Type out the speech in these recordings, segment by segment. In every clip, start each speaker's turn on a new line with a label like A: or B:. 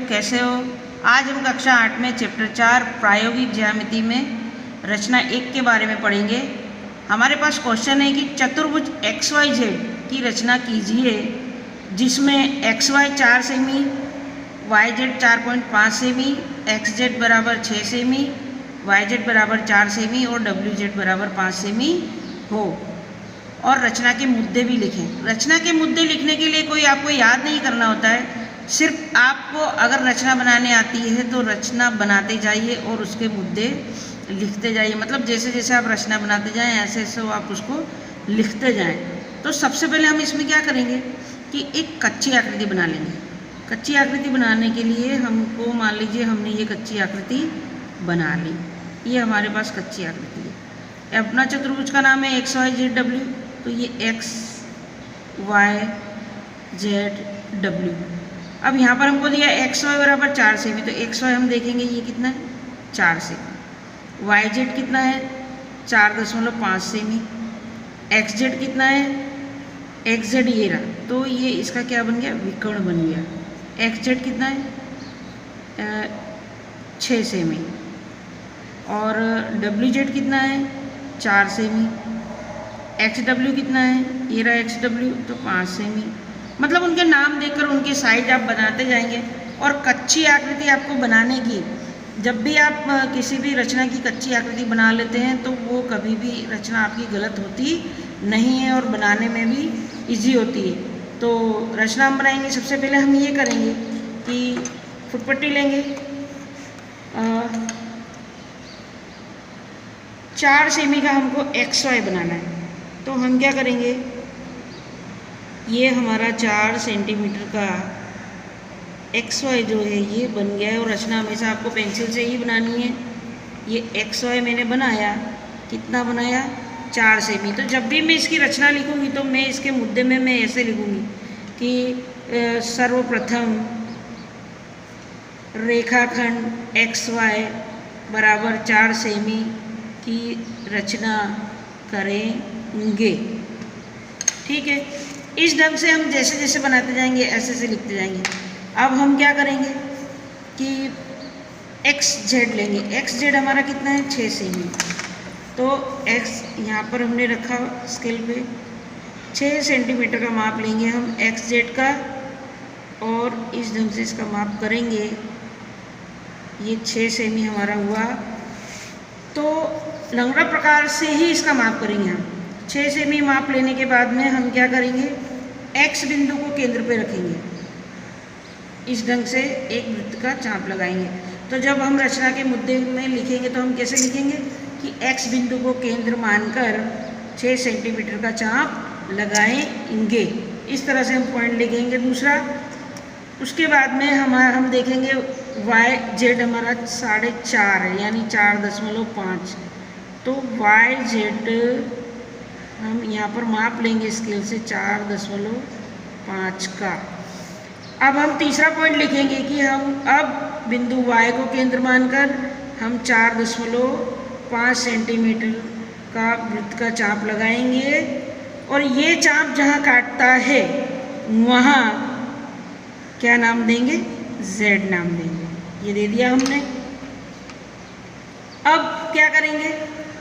A: कैसे हो। आज हम कक्षा 8 में चैप्टर 4 प्रायोगिक ज्यामिति में रचना 1 के बारे में पढ़ेंगे। हमारे पास क्वेश्चन है कि चतुर्भुज XYZ की रचना कीजिए जिसमें XY 4 semi, YZ 4.5 semi, XZ बराबर 6 सेमी, YZ बराबर 4 सेमी और WZ बराबर 5 सेमी हो, और रचना के मुद्दे भी लिखें। रचना के मुद्दे लिखने के लिए कोई आपको याद नहीं करना होता है, सिर्फ आपको अगर रचना बनाने आती है तो रचना बनाते जाइए और उसके मुद्दे लिखते जाइए। मतलब जैसे जैसे आप रचना बनाते जाएं ऐसे ऐसे आप उसको लिखते जाएं। तो सबसे पहले हम इसमें क्या करेंगे कि एक कच्ची आकृति बना लेंगे। कच्ची आकृति बनाने के लिए हमको मान लीजिए हमने ये कच्ची आकृति बना ली, ये हमारे पास कच्ची आकृति है। अपना चतुर्भुज का नाम है XYZW, तो ये XYZW। अब यहाँ पर हमको दिया XY बराबर 4 सेमी, तो XY हम देखेंगे ये कितना है 4 सेमी। YZ कितना है 4.5 सेमी। XZ कितना है, XZ ये रहा, तो ये इसका क्या बन गया, विकर्ण बन गया। XZ कितना है 6 सेमी और WZ कितना है 4 सेमी। XW कितना है, ये रहा XW, तो 5 सेमी। मतलब उनके नाम देखकर उनके साइज आप बनाते जाएंगे। और कच्ची आकृति आपको बनाने की, जब भी आप किसी भी रचना की कच्ची आकृति बना लेते हैं तो वो कभी भी रचना आपकी गलत होती नहीं है और बनाने में भी इजी होती है। तो रचना हम बनाएंगे, सबसे पहले हम ये करेंगे कि फुटपट्टी लेंगे। 4 सेमी का हमको XY बनाना है, तो हम क्या करेंगे, ये हमारा 4 सेंटीमीटर का XY जो है ये बन गया है। और रचना हमेशा आपको पेंसिल से ही बनानी है। ये XY मैंने बनाया, कितना बनाया 4 सेमी। तो जब भी मैं इसकी रचना लिखूंगी तो मैं इसके मुद्दे में मैं ऐसे लिखूंगी कि सर्वप्रथम रेखाखंड XY बराबर 4 सेमी की रचना करेंगे। ठीक है, इस ढंग से हम जैसे जैसे बनाते जाएंगे ऐसे ऐसे लिखते जाएंगे। अब हम क्या करेंगे कि XZ लेंगे। XZ हमारा कितना है 6 सेमी, तो X यहाँ पर हमने रखा स्केल पे 6 सेंटीमीटर का माप लेंगे हम XZ का, और इस ढंग से इसका माप करेंगे। ये 6 सेमी हमारा हुआ, तो लंगड़ा प्रकार से ही इसका माप करेंगे हम। 6 सेमी माप लेने के बाद में हम क्या करेंगे, X बिंदु को केंद्र पे रखेंगे। इस ढंग से एक वृत्त का चाप लगाएंगे। तो जब हम रचना के मुद्दे में लिखेंगे तो हम कैसे लिखेंगे कि X बिंदु को केंद्र मानकर 6 सेंटीमीटर का चाप लगाएंगे। इस तरह से हम पॉइंट लिखेंगे। दूसरा, उसके बाद में हम देखेंगे YZ हमारा 4.5 है, यानी 4.5, तो YZ हम यहाँ पर माप लेंगे स्केल से 4.5 का। अब हम तीसरा पॉइंट लिखेंगे कि हम अब बिंदु Y को केंद्र मानकर हम 4.5 सेंटीमीटर का वृत्त का चाप लगाएंगे, और ये चाप जहाँ काटता है वहाँ क्या नाम देंगे, Z नाम देंगे। ये दे दिया हमने। अब क्या करेंगे,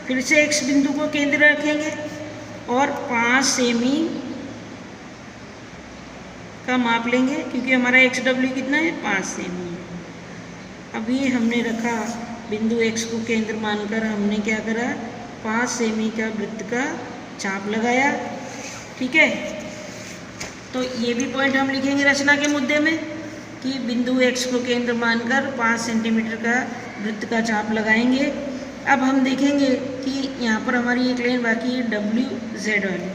A: फिर से X बिंदु को केंद्र रखेंगे और 5 सेमी का माप लेंगे, क्योंकि हमारा XW कितना है 5 सेमी। अभी हमने रखा बिंदु X को केंद्र मानकर हमने क्या करा, 5 सेमी का वृत्त का चाप लगाया। ठीक है, तो ये भी पॉइंट हम लिखेंगे रचना के मुद्दे में कि बिंदु X को केंद्र मानकर 5 सेंटीमीटर का वृत्त का चाप लगाएंगे। अब हम देखेंगे कि यहाँ पर हमारी एक लाइन बाकी है WZ वाली,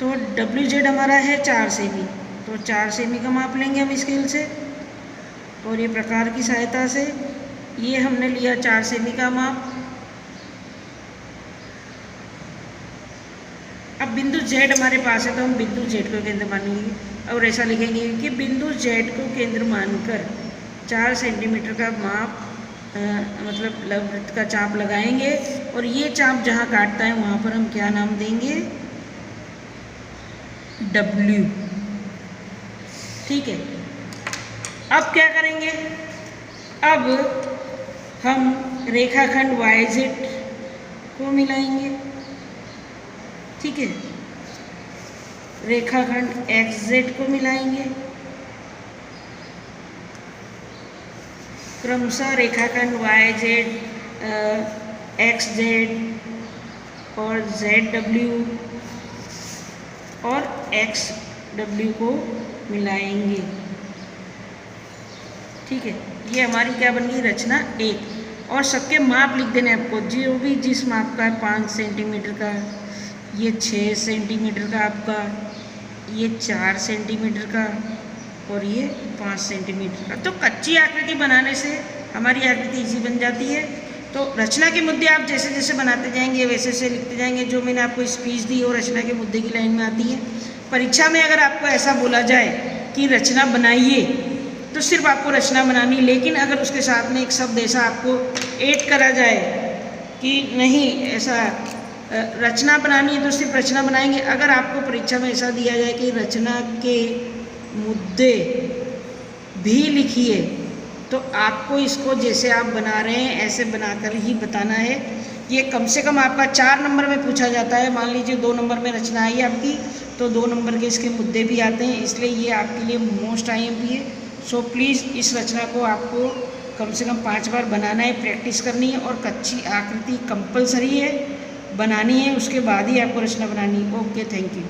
A: तो WZ हमारा है 4 सेमी, तो 4 सेमी का माप लेंगे हम स्केल से, और ये प्रकार की सहायता से ये हमने लिया 4 सेमी का माप। अब बिंदु Z हमारे पास है, तो हम बिंदु Z को केंद्र मानेंगे और ऐसा लिखेंगे कि बिंदु Z को केंद्र मानकर 4 सेंटीमीटर का माप मतलब वृत्त का चाप लगाएंगे, और ये चाप जहाँ काटता है वहाँ पर हम क्या नाम देंगे, W। ठीक है, अब क्या करेंगे, अब हम रेखाखंड YZ को मिलाएंगे, ठीक है, रेखाखंड XZ को मिलाएंगे, क्रमशः रेखाखंड YZ, XZ और ZW और XW को मिलाएंगे, ठीक है। ये हमारी क्या बन गई, रचना 1। और सबके माप लिख देने आपको, जो भी जिस माप का है, 5 सेंटीमीटर का, ये 6 सेंटीमीटर का आपका, ये 4 सेंटीमीटर का और ये 5 सेंटीमीटर का। तो कच्ची आकृति बनाने से हमारी आकृति इजी बन जाती है। तो रचना के मुद्दे आप जैसे जैसे बनाते जाएंगे वैसे वैसे लिखते जाएंगे। जो मैंने आपको स्पीच दी वो रचना के मुद्दे की लाइन में आती है। परीक्षा में अगर आपको ऐसा बोला जाए कि रचना बनाइए तो सिर्फ आपको रचना बनानी, लेकिन अगर उसके साथ में एक शब्द ऐसा आपको ऐड करा जाए कि नहीं ऐसा रचना बनानी है तो सिर्फ रचना बनाएंगे। अगर आपको परीक्षा में ऐसा दिया जाए कि रचना के मुद्दे भी लिखिए तो आपको इसको जैसे आप बना रहे हैं ऐसे बनाकर ही बताना है। ये कम से कम आपका 4 नंबर में पूछा जाता है। मान लीजिए 2 नंबर में रचना आई आपकी तो 2 नंबर के इसके मुद्दे भी आते हैं, इसलिए ये आपके लिए मोस्ट IMP है। सो प्लीज़ इस रचना को आपको कम से कम 5 बार बनाना है, प्रैक्टिस करनी है और कच्ची आकृति कंपलसरी है बनानी है, उसके बाद ही आपको रचना बनानी है। Okay, thank you.